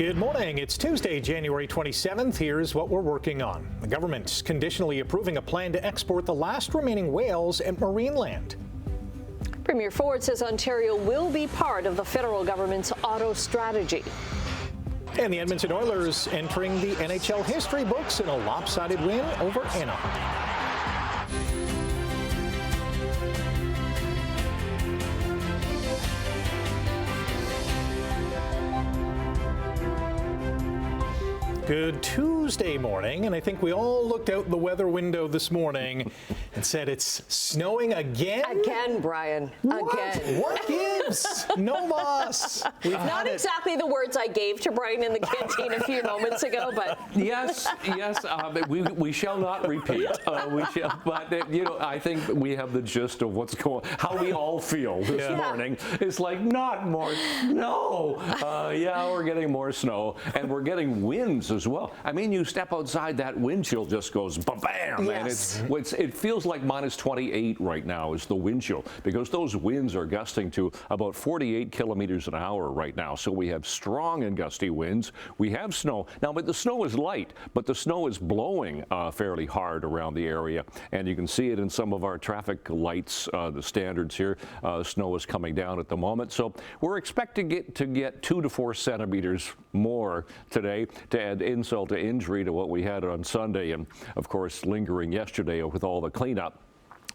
Good morning. It's Tuesday, January 27th. Here's what we're working on. The government's conditionally approving a plan to export the last remaining whales at Marineland. Premier Ford says Ontario will be part of the federal government's auto strategy. And the Edmonton Oilers entering the NHL history books in a lopsided win over Anaheim. Good Tuesday morning, and I think we all looked out the weather window this morning and said it's snowing again? Again, Brian. What? Again. What gives? No moss. Not exactly the words I gave to Brian in the canteen a few moments ago, but yes. We shall not repeat. I think we have the gist of what's going, how we all feel this morning. It's like not more snow. We're getting more snow, and we're getting winds as well. I mean, you step outside, that wind chill just goes ba-bam, yes. And it feels like minus 28 right now is the wind chill, because those winds are gusting to about 48 kilometers an hour right now. So we have strong and gusty winds. We have snow now, but the snow is light, but the snow is blowing fairly hard around the area, and you can see it in some of our traffic lights, the standards here. Snow is coming down at the moment, so we're expecting to get 2 to 4 centimeters more today to add insult to injury to what we had on Sunday, and of course lingering yesterday with all the cleanup.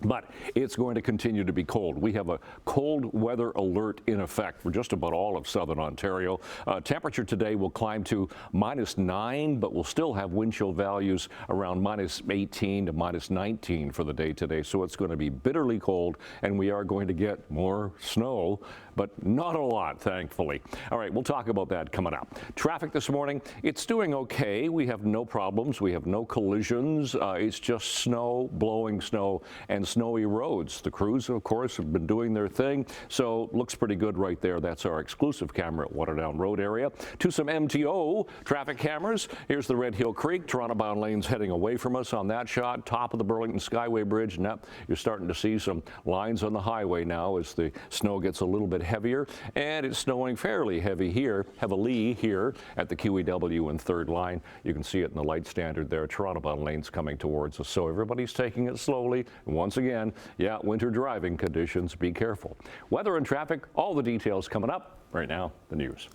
But it's going to continue to be cold. We have a cold weather alert in effect for just about all of southern Ontario. Temperature today will climb to -9, but we'll still have wind chill values around -18 to -19 for the day today. So it's going to be bitterly cold, and we are going to get more snow, but not a lot, thankfully. All right, we'll talk about that coming up. Traffic this morning, it's doing okay. We have no problems. We have no collisions. It's just snow, blowing snow, and snowy roads. The crews, of course, have been doing their thing, so looks pretty good right there. That's our exclusive camera at Waterdown Road area. To some MTO traffic cameras. Here's the Red Hill Creek. Toronto-bound lanes heading away from us on that shot. Top of the Burlington Skyway Bridge. Now you're starting to see some lines on the highway now as the snow gets a little bit heavier, and it's snowing fairly heavily here at the QEW and 3rd line. You can see it in the light standard there. Toronto-bound lanes coming towards us, so everybody's taking it slowly. And once again, winter driving conditions. Be careful. Weather and traffic, all the details coming up. Right now, the news.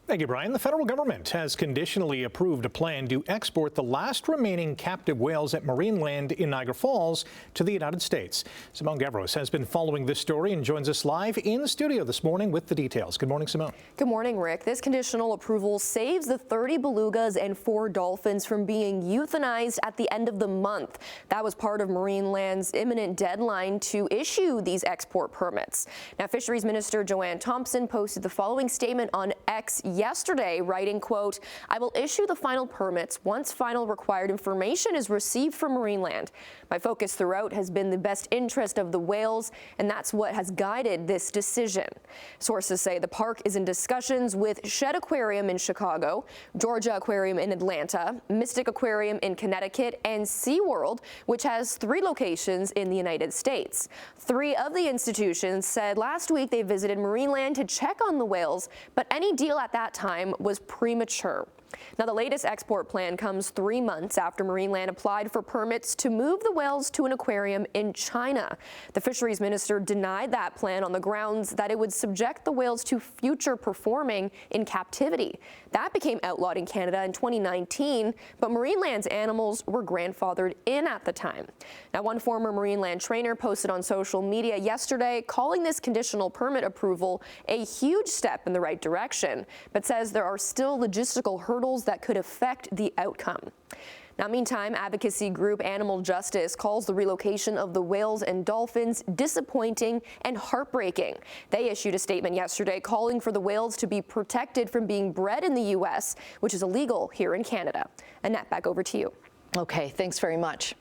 Thank you, Brian. The federal government has conditionally approved a plan to export the last remaining captive whales at Marineland in Niagara Falls to the United States. Simone Gavros has been following this story and joins us live in the studio this morning with the details. Good morning, Simone. Good morning, Rick. This conditional approval saves the 30 belugas and 4 dolphins from being euthanized at the end of the month. That was part of Marineland's imminent deadline to issue these export permits. Now, Fisheries Minister Joanne Thompson posted the following statement on X yesterday, writing, quote, "I will issue the final permits once final required information is received from Marineland. My focus throughout has been the best interest of the whales, and that's what has guided this decision." Sources say the park is in discussions with Shed Aquarium in Chicago, Georgia Aquarium in Atlanta, Mystic Aquarium in Connecticut, and SeaWorld, which has 3 locations in the United States. 3 of the institutions said last week they visited Marineland to check on the whales, but any deal at that time was premature. Now, the latest export plan comes 3 months after Marineland applied for permits to move the whales to an aquarium in China. The fisheries minister denied that plan on the grounds that it would subject the whales to future performing in captivity. That became outlawed in Canada in 2019, but Marineland's animals were grandfathered in at the time. Now, one former Marineland trainer posted on social media yesterday calling this conditional permit approval a huge step in the right direction, but says there are still logistical hurdles that could affect the outcome. Now, meantime, advocacy group Animal Justice calls the relocation of the whales and dolphins disappointing and heartbreaking. They issued a statement yesterday calling for the whales to be protected from being bred in the U.S., which is illegal here in Canada. Annette, back over to you. Okay, thanks very much.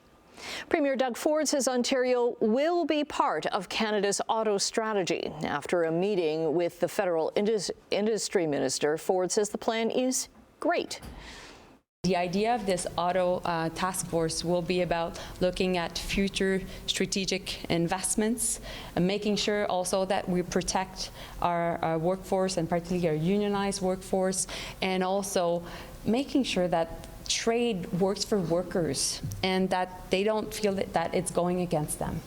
Premier Doug Ford says Ontario will be part of Canada's auto strategy. After a meeting with the federal industry minister, Ford says the plan is great. The idea of this auto task force will be about looking at future strategic investments and making sure also that we protect our workforce, and particularly our unionized workforce, and also making sure that trade works for workers and that they don't feel that it's going against them.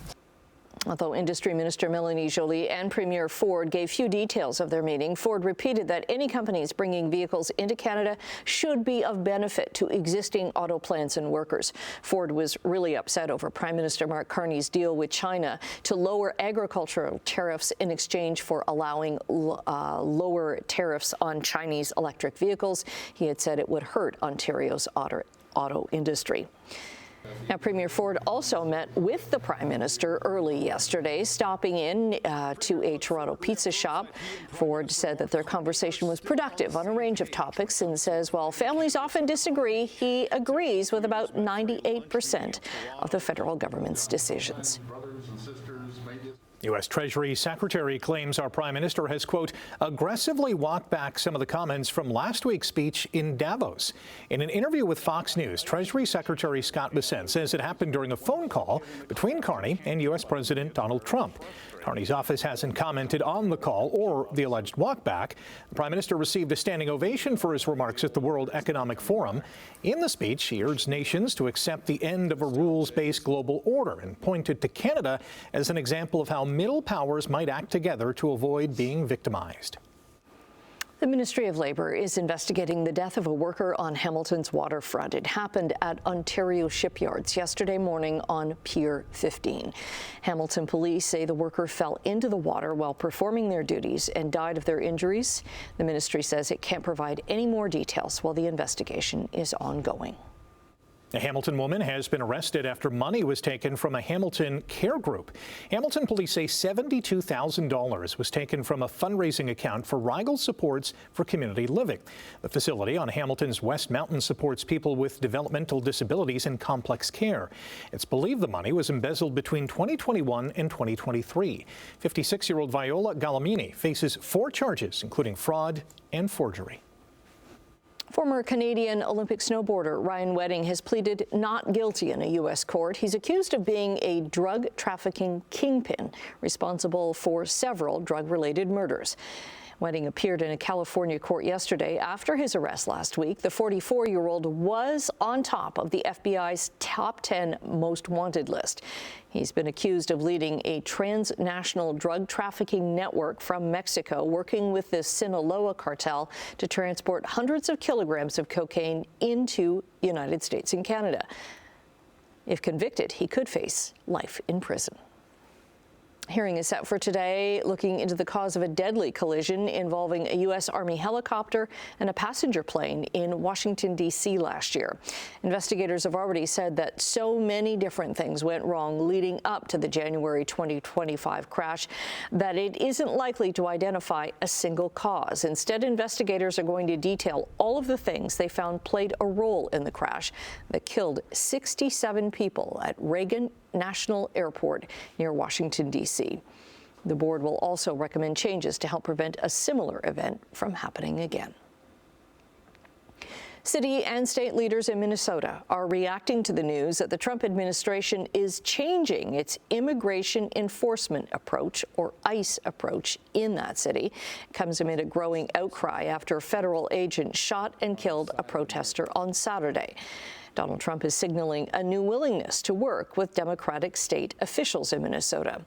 Although Industry Minister Melanie Joly and Premier Ford gave few details of their meeting, Ford repeated that any companies bringing vehicles into Canada should be of benefit to existing auto plants and workers. Ford was really upset over Prime Minister Mark Carney's deal with China to lower agricultural tariffs in exchange for allowing lower tariffs on Chinese electric vehicles. He had said it would hurt Ontario's auto industry. Now, Premier Ford also met with the Prime Minister early yesterday, stopping in to a Toronto pizza shop. Ford said that their conversation was productive on a range of topics and says while families often disagree, he agrees with about 98% of the federal government's decisions. U.S. Treasury Secretary claims our Prime Minister has, quote, aggressively walked back some of the comments from last week's speech in Davos. In an interview with Fox News, Treasury Secretary Scott Bessent says it happened during a phone call between Carney and U.S. President Donald Trump. Carney's office hasn't commented on the call or the alleged walkback. The Prime Minister received a standing ovation for his remarks at the World Economic Forum. In the speech, he urged nations to accept the end of a rules-based global order and pointed to Canada as an example of how middle powers might act together to avoid being victimized. The Ministry of Labour is investigating the death of a worker on Hamilton's waterfront. It happened at Ontario shipyards yesterday morning on Pier 15. Hamilton police say the worker fell into the water while performing their duties and died of their injuries. The ministry says it can't provide any more details while the investigation is ongoing. A Hamilton woman has been arrested after money was taken from a Hamilton care group. Hamilton police say $72,000 was taken from a fundraising account for Rigel Supports for Community Living. The facility on Hamilton's West Mountain supports people with developmental disabilities and complex care. It's believed the money was embezzled between 2021 and 2023. 56-year-old Viola Galamini faces 4 charges, including fraud and forgery. Former Canadian Olympic snowboarder Ryan Wedding has pleaded not guilty in a U.S. court. He's accused of being a drug trafficking kingpin responsible for several drug-related murders. Wedding appeared in a California court yesterday after his arrest last week. The 44-year-old was on top of the FBI's top 10 most wanted list. He's been accused of leading a transnational drug trafficking network from Mexico, working with the Sinaloa cartel to transport hundreds of kilograms of cocaine into the United States and Canada. If convicted, he could face life in prison. Hearing is set for today, looking into the cause of a deadly collision involving a U.S. Army helicopter and a passenger plane in Washington, D.C. last year. Investigators have already said that so many different things went wrong leading up to the January 2025 crash that it isn't likely to identify a single cause. Instead, investigators are going to detail all of the things they found played a role in the crash that killed 67 people at Reagan National Airport near Washington, D.C. The board will also recommend changes to help prevent a similar event from happening again. City and state leaders in Minnesota are reacting to the news that the Trump administration is changing its immigration enforcement approach, or ICE approach, in that city. It comes amid a growing outcry after a federal agent shot and killed a protester on Saturday. Donald Trump is signaling a new willingness to work with Democratic state officials in Minnesota.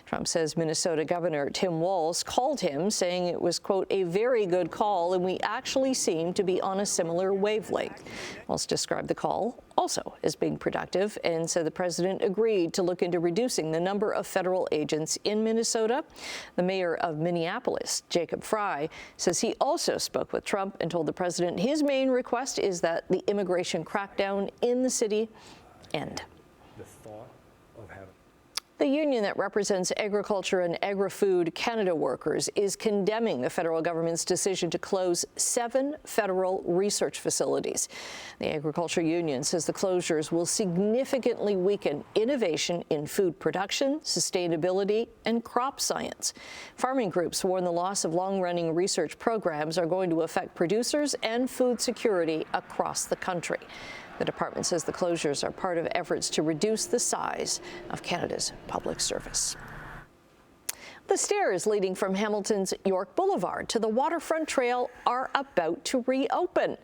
Trump says Minnesota Governor Tim Walz called him, saying it was, quote, a very good call, and we actually seem to be on a similar wavelength. Walz described the call also as being productive and said the president agreed to look into reducing the number of federal agents in Minnesota. The mayor of Minneapolis, Jacob Fry, says he also spoke with Trump and told the president his main request is that the immigration crackdown in the city end. The union that represents Agriculture and Agri-Food Canada workers is condemning the federal government's decision to close 7 federal research facilities. The Agriculture Union says the closures will significantly weaken innovation in food production, sustainability, and crop science. Farming groups warn the loss of long-running research programs are going to affect producers and food security across the country. The department says the closures are part of efforts to reduce the size of Canada's public service. The stairs leading from Hamilton's York Boulevard to the Waterfront Trail are about to reopen.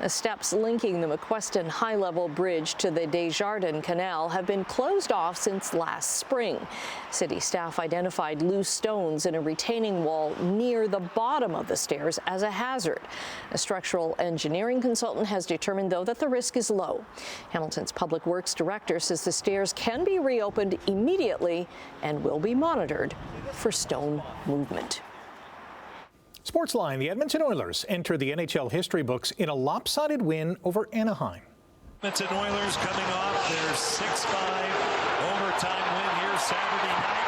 The steps linking the McQuestion High-Level Bridge to the Desjardins Canal have been closed off since last spring. City staff identified loose stones in a retaining wall near the bottom of the stairs as a hazard. A structural engineering consultant has determined, though, that the risk is low. Hamilton's Public Works Director says the stairs can be reopened immediately and will be monitored for stone movement. Sportsline, the Edmonton Oilers enter the NHL history books in a lopsided win over Anaheim. Edmonton Oilers coming off their 6-5 overtime win here Saturday night.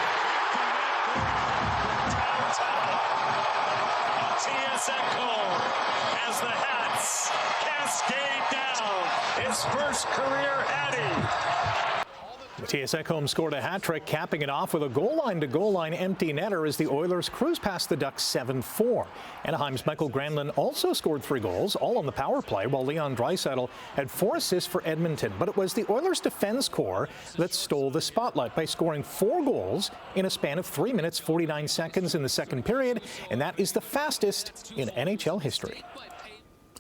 TSNCO as the Hats cascade down his first career Hattie. Matthias Ekholm scored a hat-trick, capping it off with a goal line empty netter as the Oilers cruise past the Ducks 7-4. Anaheim's Michael Granlund also scored 3 goals, all on the power play, while Leon Draisaitl had 4 assists for Edmonton. But it was the Oilers' defense corps that stole the spotlight by scoring 4 goals in a span of 3 minutes, 49 seconds in the second period, and that is the fastest in NHL history.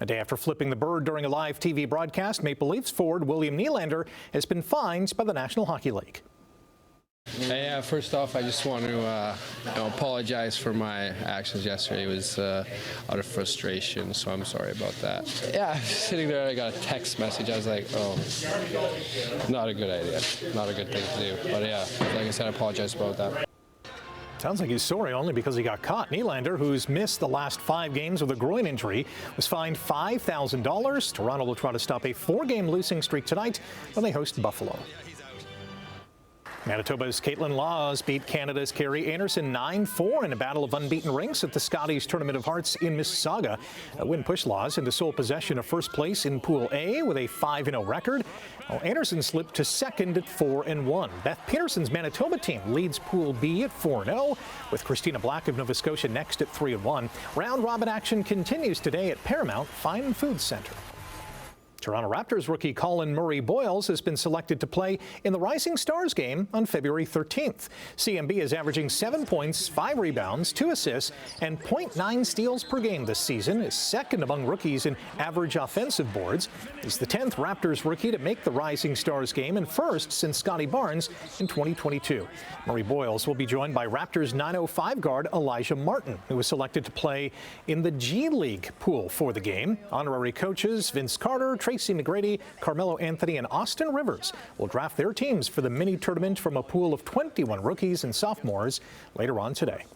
A day after flipping the bird during a live TV broadcast, Maple Leafs forward William Nylander has been fined by the National Hockey League. Yeah, first off, I just want to apologize for my actions yesterday. It was out of frustration, so I'm sorry about that. Yeah, sitting there, I got a text message. I was like, oh, not a good idea, not a good thing to do. But yeah, like I said, I apologize about that. Sounds like he's sorry only because he got caught. Nylander, who's missed the last 5 games with a groin injury, was fined $5,000. Toronto will try to stop a 4-game losing streak tonight when they host Buffalo. Manitoba's Caitlin Laws beat Canada's Carrie Anderson 9-4 in a battle of unbeaten rinks at the Scotties Tournament of Hearts in Mississauga. A win pushed Laws into sole possession of first place in Pool A with a 5-0 record, while Anderson slipped to second at 4-1. Beth Peterson's Manitoba team leads Pool B at 4-0, with Christina Black of Nova Scotia next at 3-1. Round-robin action continues today at Paramount Fine Foods Centre. Toronto Raptors rookie Colin Murray-Boyles has been selected to play in the Rising Stars game on February 13th. CMB is averaging 7 points, 5 rebounds, 2 assists, and 0.9 steals per game this season, is second among rookies in average offensive boards. He's the 10th Raptors rookie to make the Rising Stars game and first since Scotty Barnes in 2022. Murray-Boyles will be joined by Raptors 905 guard Elijah Martin, who was selected to play in the G League pool for the game. Honorary coaches Vince Carter, Tracy McGrady, Carmelo Anthony, and Austin Rivers will draft their teams for the mini tournament from a pool of 21 rookies and sophomores later on today.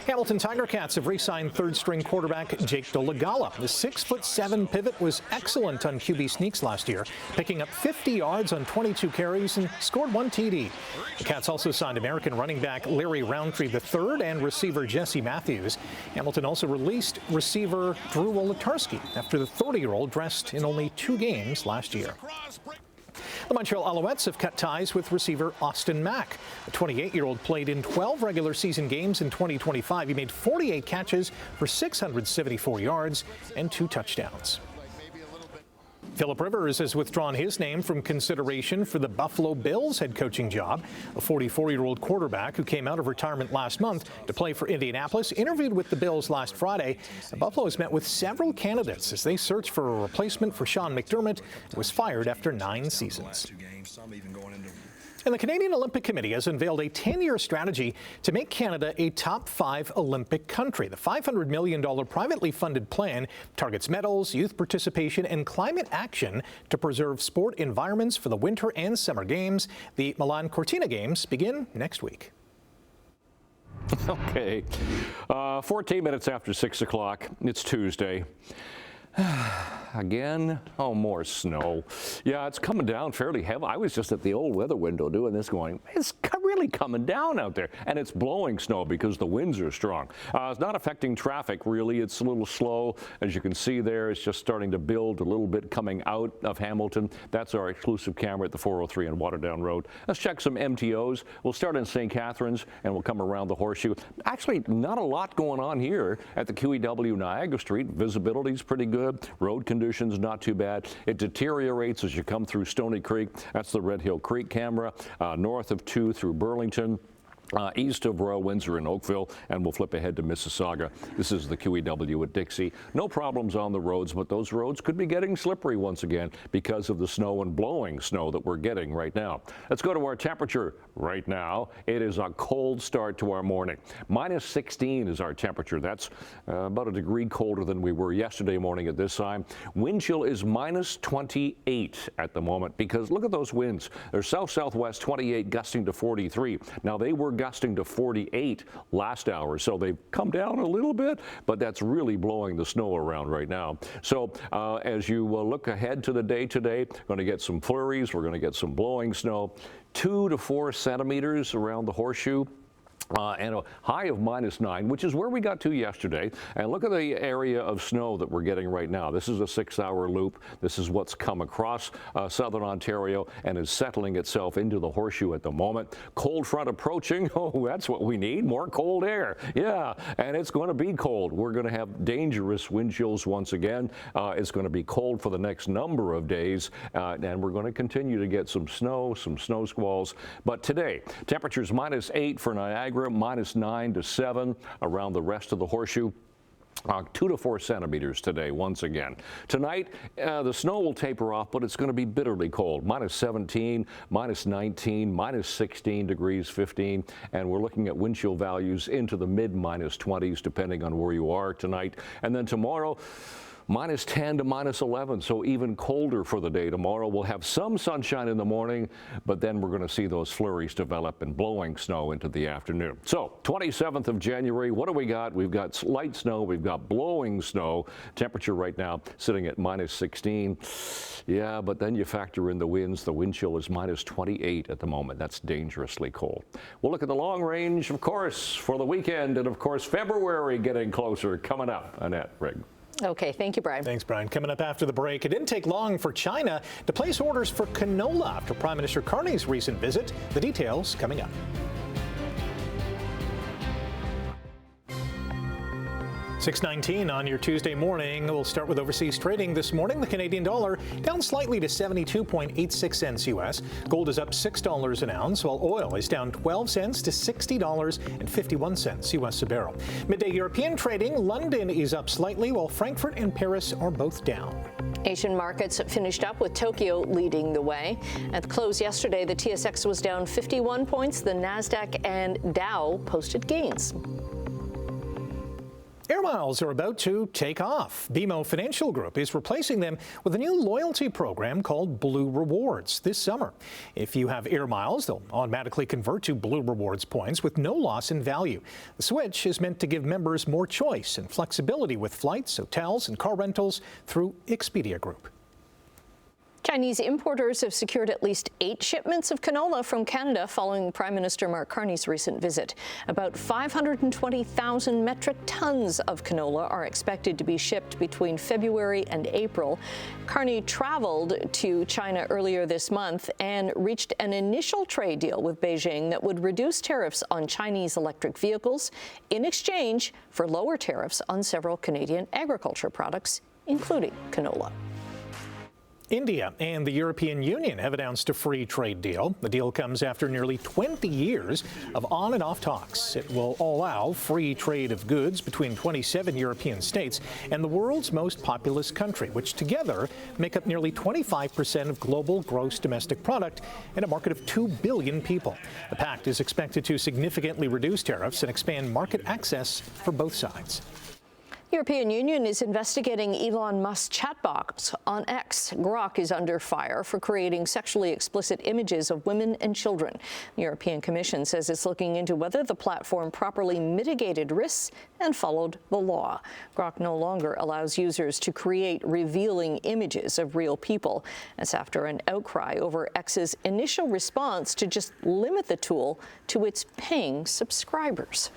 Hamilton Tiger Cats have re-signed third-string quarterback Jake Dolegala. The 6'7" pivot was excellent on QB sneaks last year, picking up 50 yards on 22 carries and scored 1 TD. The Cats also signed American running back Larry Roundtree III and receiver Jesse Matthews. Hamilton also released receiver Drew Wolotarski after the 30-year-old dressed in only 2 games last year. The Montreal Alouettes have cut ties with receiver Austin Mack. The 28-year-old played in 12 regular season games in 2025. He made 48 catches for 674 yards and 2 touchdowns. Philip Rivers has withdrawn his name from consideration for the Buffalo Bills head coaching job. A 44-year-old quarterback who came out of retirement last month to play for Indianapolis interviewed with the Bills last Friday. Buffalo has met with several candidates as they search for a replacement for Sean McDermott, who was fired after 9 seasons. And the Canadian Olympic Committee has unveiled a 10-year strategy to make Canada a top 5 Olympic country. The $500 million privately funded plan targets medals, youth participation, and climate action to preserve sport environments for the Winter and Summer Games. The Milan Cortina Games begin next week. Okay, 14 minutes after 6 o'clock. It's Tuesday. Again, oh, more snow. Yeah, it's coming down fairly heavy. I was just at the old weather window doing this going, it's really coming down out there. And it's blowing snow because the winds are strong. It's not affecting traffic, really. It's a little slow. As you can see there, it's just starting to build a little bit coming out of Hamilton. That's our exclusive camera at the 403 on Waterdown Road. Let's check some MTOs. We'll start in St. Catharines and we'll come around the Horseshoe. Actually, not a lot going on here at the QEW Niagara Street. Visibility is pretty good. Road conditions not too bad. It deteriorates as you come through Stony Creek. That's the Red Hill Creek camera. North of 2 through Burlington. East of Royal Windsor in Oakville, and we'll flip ahead to Mississauga. This is the QEW at Dixie. No problems on the roads, but those roads could be getting slippery once again because of the snow and blowing snow that we're getting right now. Let's go to our temperature right now. It is a cold start to our morning. Minus 16 is our temperature. That's about a degree colder than we were yesterday morning at this time. Wind chill is minus 28 at the moment because look at those winds. They're south-southwest 28 gusting to 43. Now they were gusting to 48 last hour, so they've come down a little bit, but that's really blowing the snow around right now. So as you look ahead to the day today, going to get some flurries, we're going to get some blowing snow, 2 to 4 centimeters around the Horseshoe. And a high of minus 9, which is where we got to yesterday. And look at the area of snow that we're getting right now. This is a 6-hour loop. This is what's come across southern Ontario and is settling itself into the Horseshoe at the moment. Cold front approaching. Oh, that's what we need. More cold air. Yeah, and it's going to be cold. We're going to have dangerous wind chills once again. It's going to be cold for the next number of days, and we're going to continue to get some snow squalls. But today, temperatures minus 8 for Niagara, minus 9 to 7 around the rest of the Horseshoe. 2 to 4 centimeters today once again. Tonight, the snow will taper off, but it's going to be bitterly cold. Minus 17, minus 19, minus 16 degrees, 15, and we're looking at wind chill values into the mid-minus 20s depending on where you are tonight. And then tomorrow, minus 10 to minus 11, so even colder for the day tomorrow. We'll have some sunshine in the morning, but then we're going to see those flurries develop and blowing snow into the afternoon. So 27th of January, what do we got? We've got light snow, we've got blowing snow. Temperature right now sitting at minus 16. Yeah, but then you factor in the winds. The wind chill is minus 28 at the moment. That's dangerously cold. We'll look at the long range, of course, for the weekend, and of course, February getting closer. Coming up, Annette, Rick. Okay, thank you, Brian. Thanks, Brian. Coming up after the break, it didn't take long for China to place orders for canola after Prime Minister Carney's recent visit. The details coming up. 6:19 on your Tuesday morning. We'll start with overseas trading this morning. The Canadian dollar down slightly to 72.86 cents U.S. Gold is up $6 an ounce, while oil is down 12 cents to $60.51 U.S. a barrel. Midday European trading, London is up slightly, while Frankfurt and Paris are both down. Asian markets finished up with Tokyo leading the way. At the close yesterday, the TSX was down 51 points. The Nasdaq and Dow posted gains. Air miles are about to take off. BMO Financial Group is replacing them with a new loyalty program called Blue Rewards this summer. If you have air miles, they'll automatically convert to Blue Rewards points with no loss in value. The switch is meant to give members more choice and flexibility with flights, hotels, and car rentals through Expedia Group. Chinese importers have secured at least 8 shipments of canola from Canada following Prime Minister Mark Carney's recent visit. About 520,000 metric tons of canola are expected to be shipped between February and April. Carney traveled to China earlier this month and reached an initial trade deal with Beijing that would reduce tariffs on Chinese electric vehicles in exchange for lower tariffs on several Canadian agriculture products, including canola. India and the European Union have announced a free trade deal. The deal comes after nearly 20 years of on and off talks. It will allow free trade of goods between 27 European states and the world's most populous country, which together make up nearly 25% of global gross domestic product and a market of 2 billion people. The pact is expected to significantly reduce tariffs and expand market access for both sides. European Union is investigating Elon Musk's chatbots on X. Grok is under fire for creating sexually explicit images of women and children. The European Commission says it's looking into whether the platform properly mitigated risks and followed the law. Grok no longer allows users to create revealing images of real people. That's after an outcry over X's initial response to just limit the tool to its paying subscribers.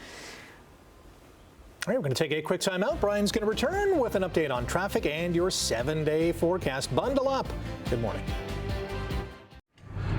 All right, we're going to take a quick time out. Brian's going to return with an update on traffic and your 7-day forecast. Bundle up. Good morning.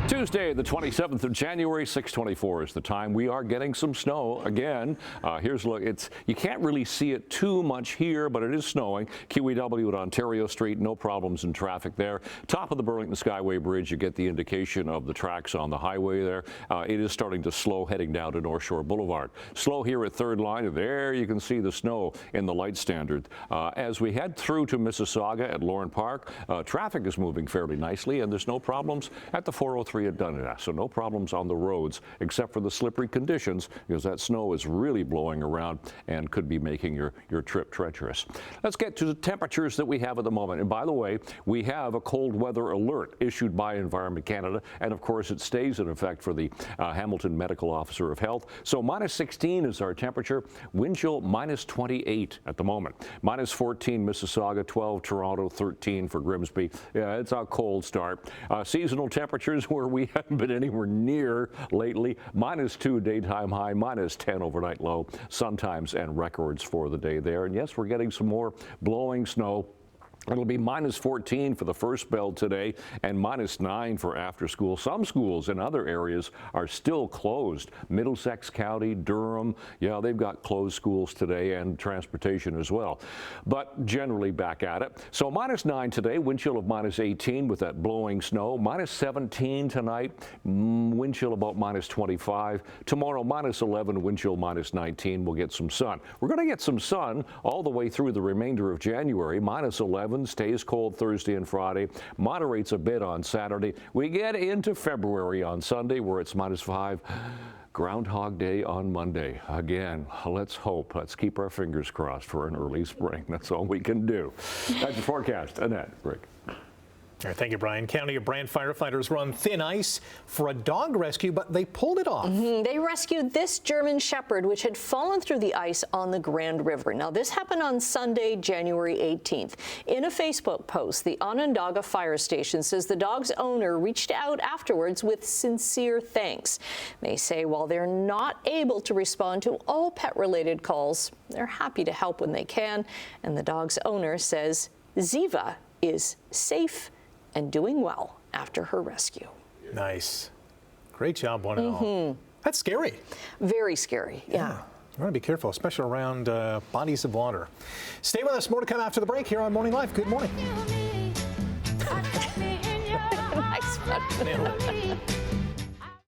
Tuesday, the 27th of January, 6:24 is the time. We are getting some snow again. Here's a look. You can't really see it too much here, but it is snowing. QEW at Ontario Street, no problems in traffic there. Top of the Burlington Skyway Bridge, you get the indication of the tracks on the highway there. It is starting to slow heading down to North Shore Boulevard. Slow here at Third Line, and there you can see the snow in the light standard. As we head through to Mississauga at Lorne Park, traffic is moving fairly nicely, and there's no problems at the 403 at Dundas. So no problems on the roads except for the slippery conditions, because that snow is really blowing around and could be making your trip treacherous. Let's get to the temperatures that we have at the moment. And by the way, we have a cold weather alert issued by Environment Canada, and of course it stays in effect for the Hamilton Medical Officer of Health. So minus 16 is our temperature. Wind chill minus 28 at the moment. Minus 14 Mississauga, 12 Toronto, 13 for Grimsby. Yeah, it's a cold start. Seasonal temperatures where we haven't been anywhere near lately. Minus 2 daytime high, minus 10 overnight low. Sun times and records for the day there. And yes, we're getting some more blowing snow. It'll be minus 14 for the first bell today and minus 9 for after school. Some schools in other areas are still closed. Middlesex County, Durham, yeah, they've got closed schools today and transportation as well. But generally back at it. So minus 9 today, wind chill of minus 18 with that blowing snow. Minus 17 tonight, wind chill about minus 25. Tomorrow minus 11, wind chill minus 19. We'll get some sun. We're going to get some sun all the way through the remainder of January. Minus 11. Stays cold Thursday and Friday, moderates a bit on Saturday. We get into February on Sunday where it's minus 5. Groundhog Day on Monday. Again, let's hope. Let's keep our fingers crossed for an early spring. That's all we can do. That's the forecast. Annette, Rick. All right, thank you, Brian. County of Brant firefighters were on thin ice for a dog rescue, but they pulled it off. They rescued this German Shepherd, which had fallen through the ice on the Grand River. Now, this happened on Sunday, January 18th. In a Facebook post, the Onondaga Fire Station says the dog's owner reached out afterwards with sincere thanks. They say while they're not able to respond to all pet-related calls, they're happy to help when they can. And the dog's owner says Ziva is safe and doing well after her rescue. Nice. Great job, one and all. That's scary. Very scary, yeah. You want to be careful, especially around bodies of water. Stay with us. More to come after the break here on Morning Live. Good morning. Nice one.